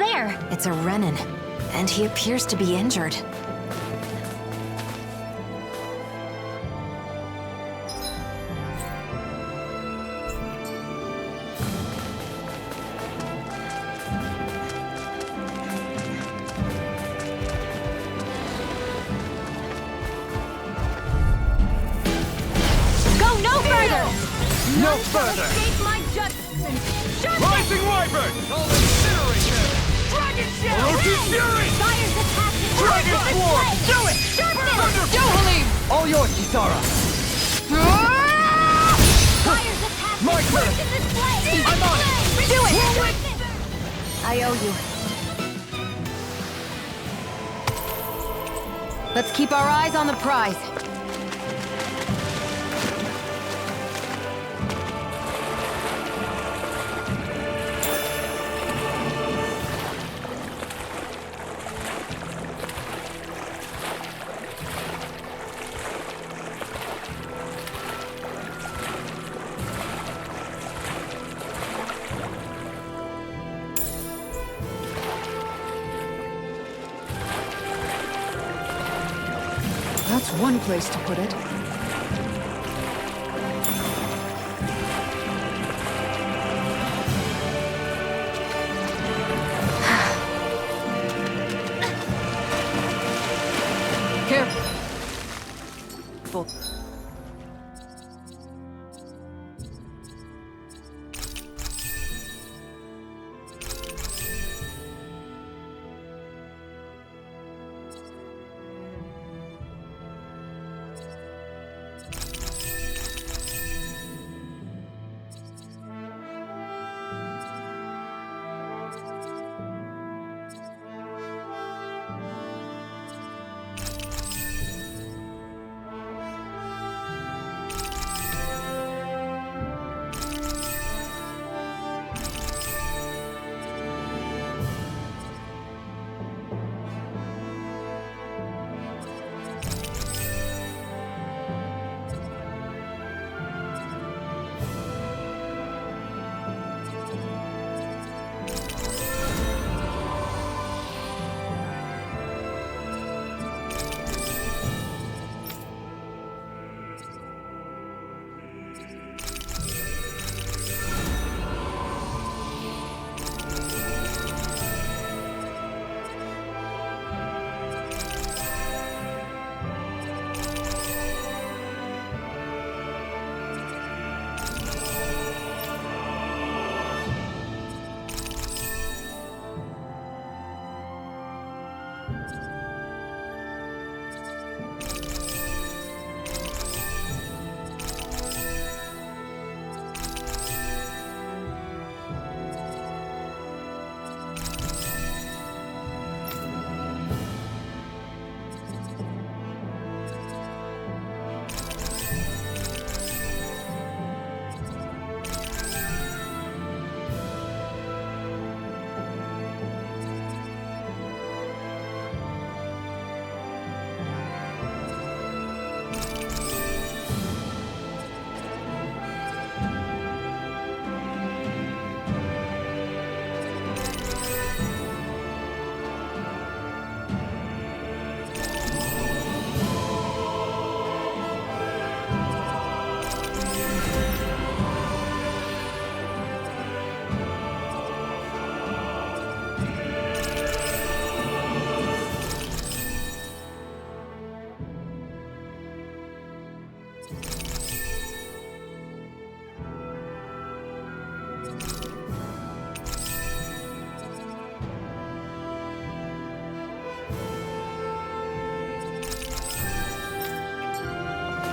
there? It's a Renin, and he appears to be injured. Go no further! No further! Escape my justice! Rising Wyvern! I'll incinerate them! Dragon Shell! Orochi's Fury! Fire's attack! Dragon Swarm! Do it! Dohalim! All yours, Kisara! Fire's attack! My turn! I'm on it! Do it! I owe you. Let's keep our eyes on the prize. That's one place to put it. Careful.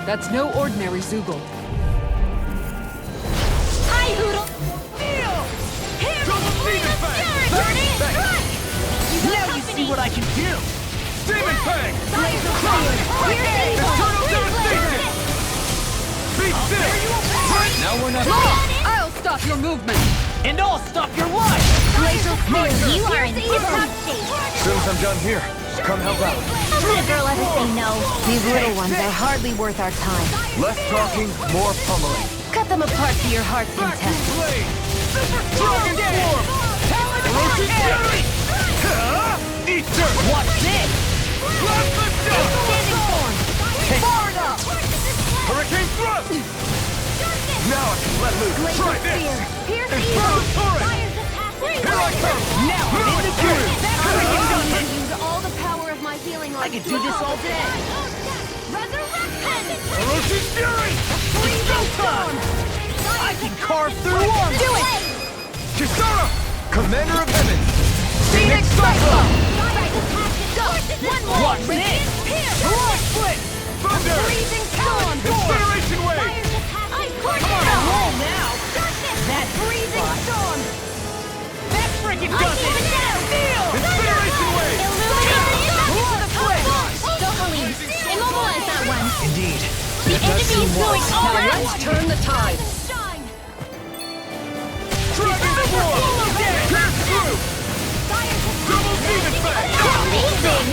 That's no ordinary Zoogle. Hi, Hoodle! Double Demon Fang! Now you see what I can do! Demon Fang! Eternal Devastation! Beat this! Now we're not. I'll stop your movement. And I'll stop your life! Glacial Spear, you are in tip-top shape! As soon as I'm done here, come help out. How could a girl ever say no? These little ones are hardly worth our time. Less talking, more pummeling. Cut them apart to your heart's content. Blade! Dragon Swarm! Orochi's Fury! Eat dirt! Watch this! Standing storm! Far enough! Hurricane thrust! Now I can let loose. Blaze Try of this! fear! Pierce evil! Inferno torrent! Fires the passing! Here I come! Now I'm in the dirt! That's freaking done it! Use all the power of my healing I could do this all day! Resurrection! Orochi's Fury! Freezing storm! I can carve through armor! Do it! Kisara! Commander of Heaven! Phoenix Cyclone! One more! Watch this! Roar split! Thunder! Freezing Talon Force! Incineration Wave! Come on, roll now! That freezing storm! That freaking does it! Steel! Incineration Wave! Roar split! Go, Helene! Immobilize that one! Indeed. The enemy is going all Now out! let's turn the tide! Shine! Dragon Sword! Pierce through! Double Demon Fang! Amazing!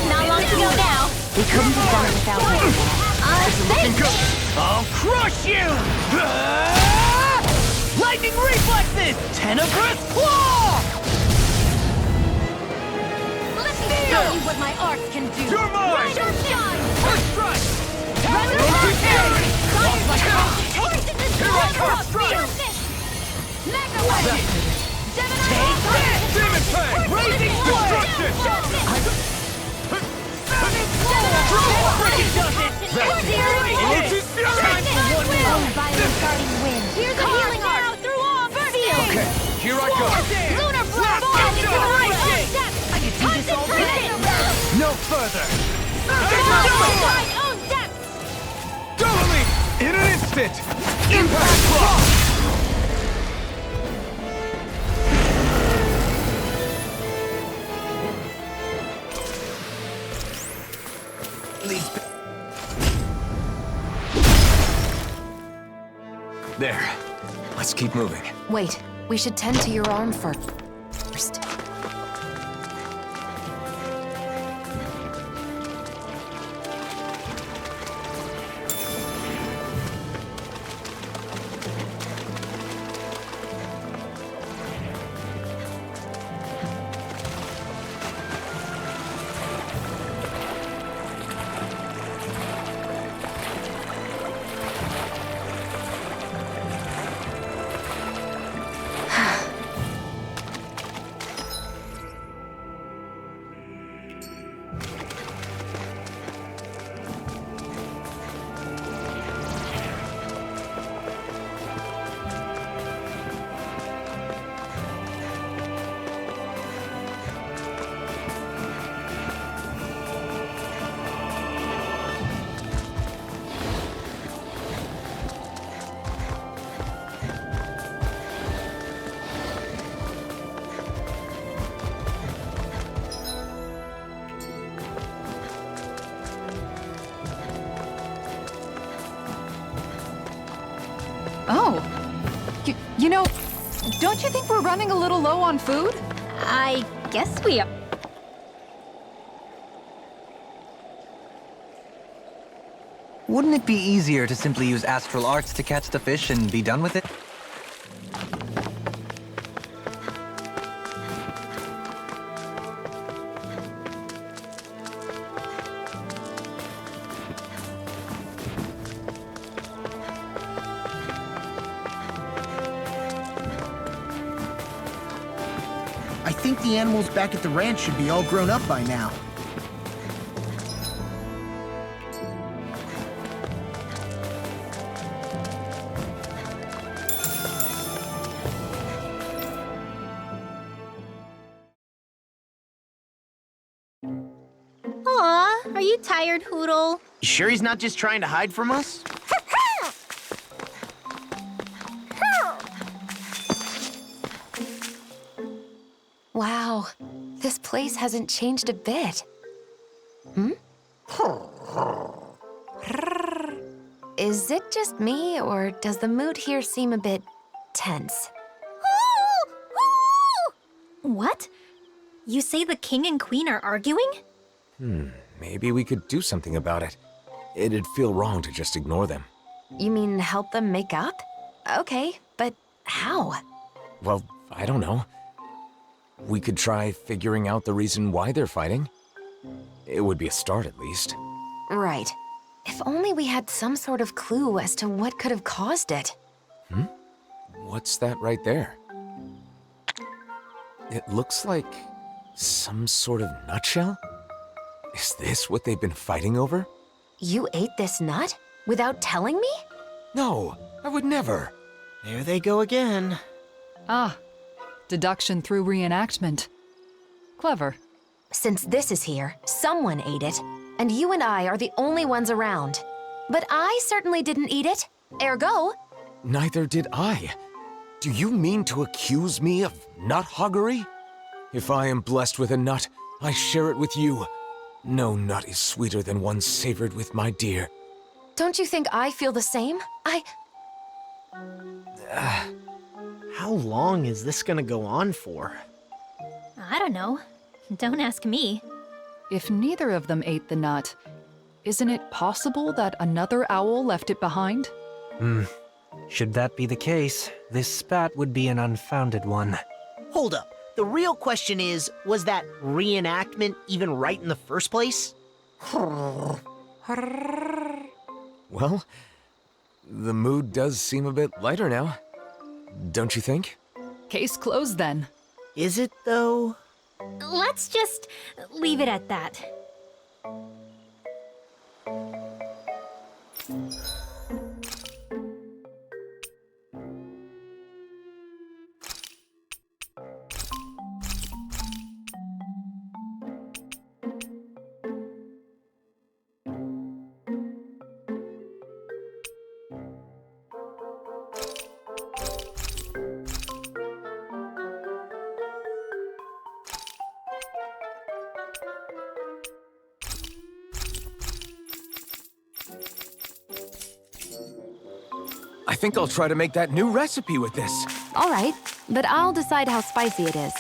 Not long to go now. We couldn't have done it without him. Thanks! I'll crush you! Lightning reflexes! Tenebrous claw! Let me show you what my arts can do. You're mine! Sharp shine! First strike! Resurrection! Lost my power! Horses and Here I come! Strike! Mega Wedge! Take this! Demon Fang! Raising Destruction! Freaking does it! Orochi's Fury! Time for one more! Oh, violent guarding wind. Here's a healing art. Through all. Seal. Okay, here I go! Lunar blast. Into the right. I can do this all day! No further! Thine own depth. Doubly! In an instant! Impact Block! There. Let's keep moving. Wait, we should tend to your arm first. Oh. You know, don't you think we're running a little low on food? I guess we are. Wouldn't it be easier to simply use astral arts to catch the fish and be done with it? I think the animals back at the ranch should be all grown up by now. Aw, are you tired, Hoodle? You sure he's not just trying to hide from us? Wow, this place hasn't changed a bit. Is it just me, or does the mood here seem a bit tense? What? You say the king and queen are arguing? Maybe we could do something about it. It'd feel wrong to just ignore them. You mean help them make up? Okay, but how? Well, I don't know. we could try figuring out the reason why they're fighting. It would be a start, at least. Right. If only we had some sort of clue as to what could have caused it. What's that right there? It looks like some sort of nutshell? Is this what they've been fighting over? You ate this nut? Without telling me? No, I would never. There they go again. Ah, deduction through reenactment. Clever. Since this is here, someone ate it, and you and I are the only ones around. But I certainly didn't eat it. Ergo, Neither did I. Do you mean to accuse me of nut hoggery? If I am blessed with a nut, I share it with you. No nut is sweeter than one savored with my dear. don't you think I feel the same? How long is this gonna go on for? I don't know. Don't ask me. If neither of them ate the nut, isn't it possible that another owl left it behind? Should that be the case, this spat would be an unfounded one. Hold up. The real question is, was that reenactment even right in the first place? Well, the mood does seem a bit lighter now. Don't you think? Case closed then. Is it, though? Let's just leave it at that. I think I'll try to make that new recipe with this. All right, but I'll decide how spicy it is.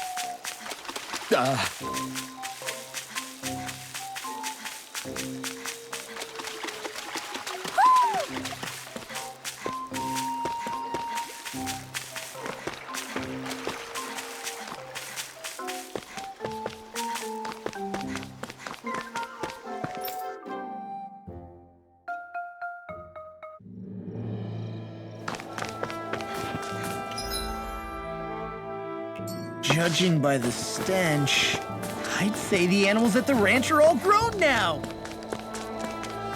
Judging by the stench, I'd say the animals at the ranch are all grown now.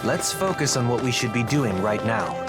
Let's focus on what we should be doing right now.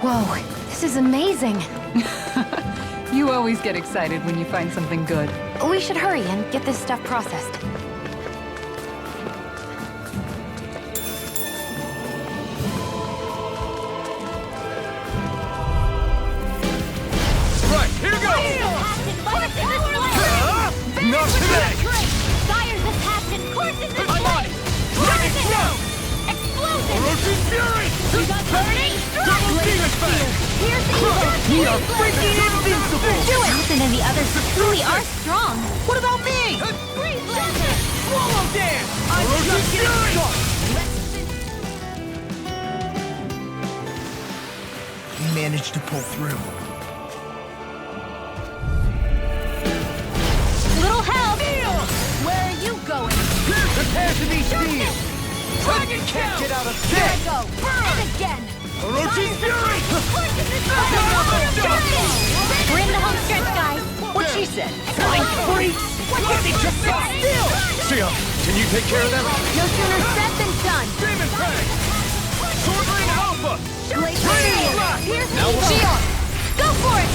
Whoa, this is amazing. You always get excited when you find something good. We should hurry and get this stuff processed. Right, here goes! Not today! Fire's the captain! Courses this I'm on it! Let it throw! Explosion! Orochi's Fury! We got burning! Double Demon Fan! Here's the We are freaking invincible! Do it! Ethan and the others truly are strong! What about me? Freeze Blaster! Swallow dance! I'm just getting started! We managed to pull through. Little help! Where are you going? Prepare to be sealed! Dragon Kill! Get out of Here I sight! go! And again! Orochi Fury! We're in the home stretch, guys. What she said? Flying freaks! Why can't they just sit still? Sia, can you take care of them? No sooner said than done. Demon Fang! Swordling Alpha! Blade Radiant! Pierce Now we're Shield! Go for it!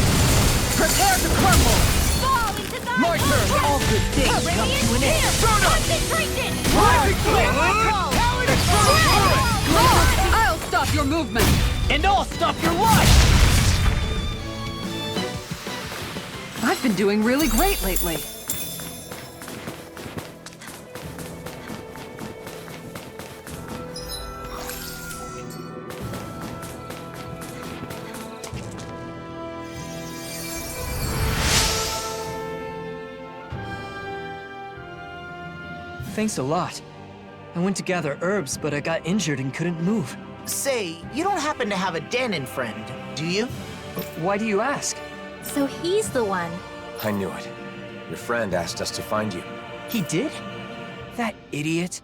Prepare to crumble! Fall into thy My turn! All good things come to an end! Concentration! Rising Flame! I'll stop your movement! And I'll stop your life! I've been doing really great lately. Thanks a lot. I went to gather herbs, but I got injured and couldn't move. Say, you don't happen to have a Danon friend, do you? Why do you ask? So he's the one. I knew it. Your friend asked us to find you. He did? That idiot.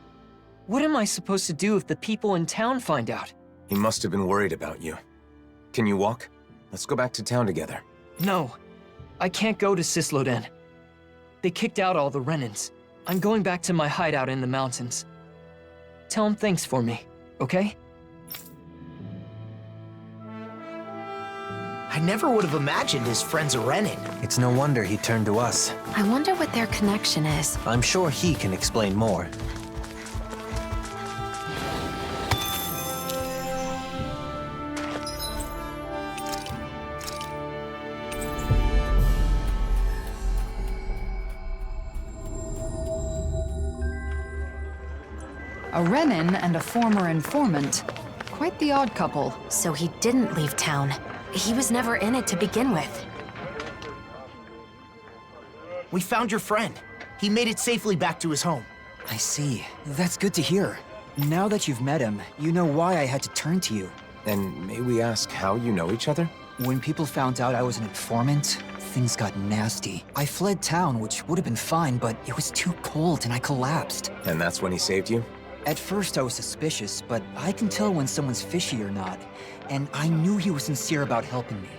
What am I supposed to do if the people in town find out? He must have been worried about you. Can you walk? Let's go back to town together. No. I can't go to Sisloden. They kicked out all the Renans. I'm going back to my hideout in the mountains. Tell him thanks for me, okay? I never would have imagined his friend's a Renin. It's no wonder he turned to us. I wonder what their connection is. I'm sure he can explain more. A Renin and a former informant. Quite the odd couple. So he didn't leave town. He was never in it to begin with. We found your friend. He made it safely back to his home. I see. That's good to hear. Now that you've met him, you know why I had to turn to you. And may we ask how you know each other? When people found out I was an informant, things got nasty. I fled town, which would have been fine, but it was too cold and I collapsed. And that's when he saved you? At first I was suspicious, but I can tell when someone's fishy or not. And I knew he was sincere about helping me.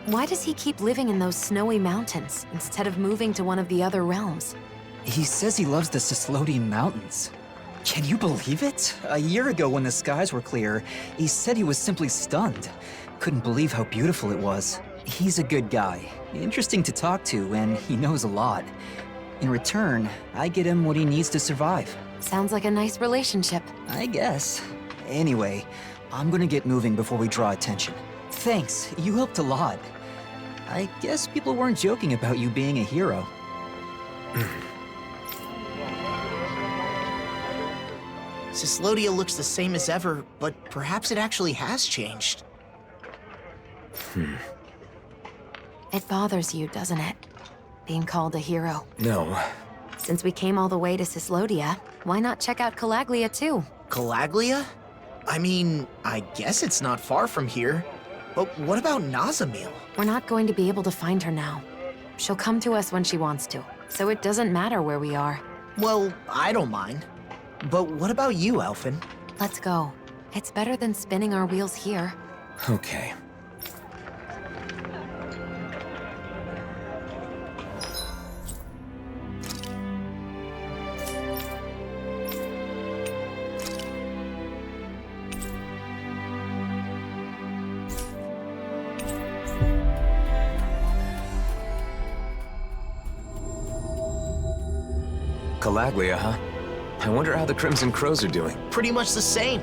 Why does he keep living in those snowy mountains instead of moving to one of the other realms? He says he loves the Sislodian Mountains. Can you believe it? A year ago when the skies were clear, he said he was simply stunned. Couldn't believe how beautiful it was. He's a good guy, interesting to talk to, and he knows a lot. In return, I get him what he needs to survive. Sounds like a nice relationship. I guess. Anyway, I'm gonna get moving before we draw attention. Thanks, you helped a lot. I guess people weren't joking about you being a hero. Sislodia looks the same as ever, but perhaps it actually has changed. It bothers you, doesn't it? Being called a hero. No. Since we came all the way to Sislodia, why not check out Calaglia too? Calaglia? I mean, I guess it's not far from here. But what about Nazamil? We're not going to be able to find her now. She'll come to us when she wants to, so it doesn't matter where we are. Well, I don't mind. But what about you, Elfin? Let's go. It's better than spinning our wheels here. Okay. Calaglia, huh? I wonder how the Crimson Crows are doing. Pretty much the same.